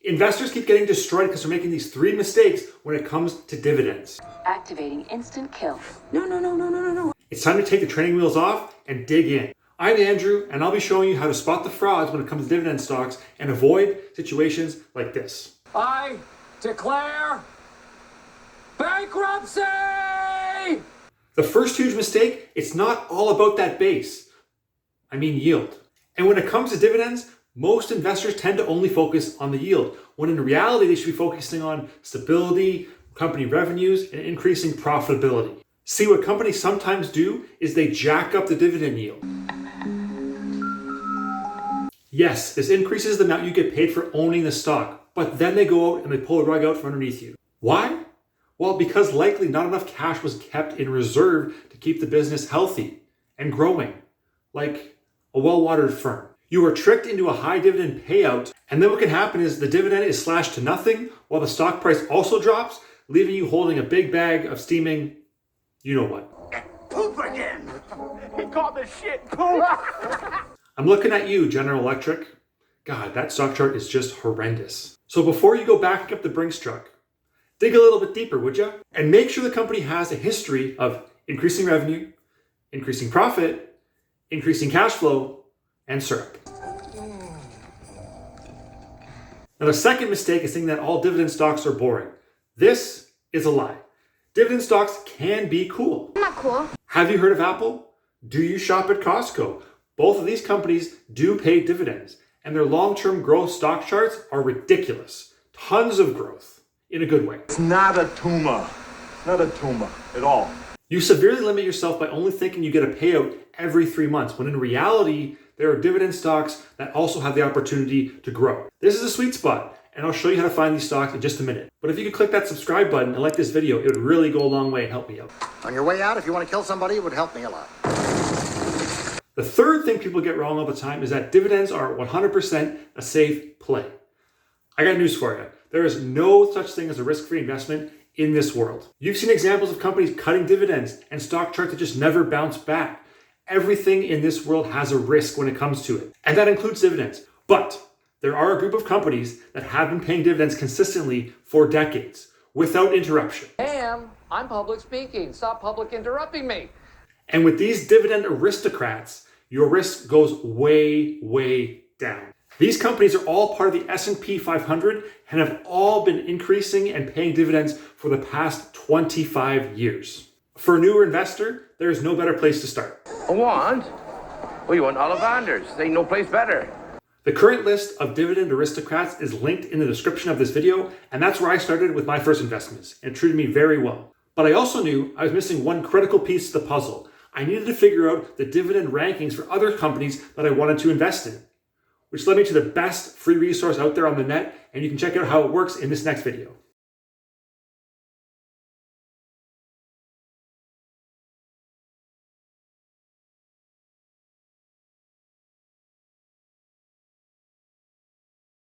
Investors keep getting destroyed because they're making these 3 mistakes when it comes to dividends. Activating instant kill. No. It's time to take the training wheels off and dig in. I'm Andrew, and I'll be showing you how to spot the frauds when it comes to dividend stocks and avoid situations like this. I declare bankruptcy! The first huge mistake, it's not all about that base. I mean yield. And when it comes to dividends, most investors tend to only focus on the yield, when in reality they should be focusing on stability, company revenues, and increasing profitability. See, what companies sometimes do is they jack up the dividend yield. Yes, this increases the amount you get paid for owning the stock, but then they go out and they pull the rug out from underneath you. Why? Well, because likely not enough cash was kept in reserve to keep the business healthy and growing, like a well-watered firm. You were tricked into a high dividend payout, and then what can happen is the dividend is slashed to nothing while the stock price also drops, leaving you holding a big bag of steaming, you know what. Poop again! He called the shit poop! I'm looking at you, General Electric. God, that stock chart is just horrendous. So before you go backing up the Brinks truck, dig a little bit deeper, would you? And make sure the company has a history of increasing revenue, increasing profit, increasing cash flow, and syrup. Now, the second mistake is thinking that all dividend stocks are boring. This is a lie. Dividend stocks can be cool. Not cool. Have you heard of Apple? Do you shop at Costco? Both of these companies do pay dividends, and their long-term growth stock charts are ridiculous. Tons of growth, in a good way. It's not a tumor. Not a tumor at all. You severely limit yourself by only thinking you get a payout every 3 months, when in reality, there are dividend stocks that also have the opportunity to grow. This is a sweet spot, and I'll show you how to find these stocks in just a minute. But if you could click that subscribe button and like this video, it would really go a long way and help me out. On your way out, if you want to kill somebody, it would help me a lot. The third thing people get wrong all the time is that dividends are 100% a safe play. I got news for you. There is no such thing as a risk-free investment in this world. You've seen examples of companies cutting dividends and stock charts that just never bounce back. Everything in this world has a risk when it comes to it, and that includes dividends. But there are a group of companies that have been paying dividends consistently for decades without interruption. I'm public speaking. Stop public interrupting me. And with these dividend aristocrats, your risk goes way, way down. These companies are all part of the S&P 500 and have all been increasing and paying dividends for the past 25 years. For a newer investor, there is no better place to start. I want? Well, you want Ollivander's. There ain't no place better. The current list of dividend aristocrats is linked in the description of this video, and that's where I started with my first investments, and it treated me very well. But I also knew I was missing one critical piece to the puzzle. I needed to figure out the dividend rankings for other companies that I wanted to invest in, which led me to the best free resource out there on the net, and you can check out how it works in this next video.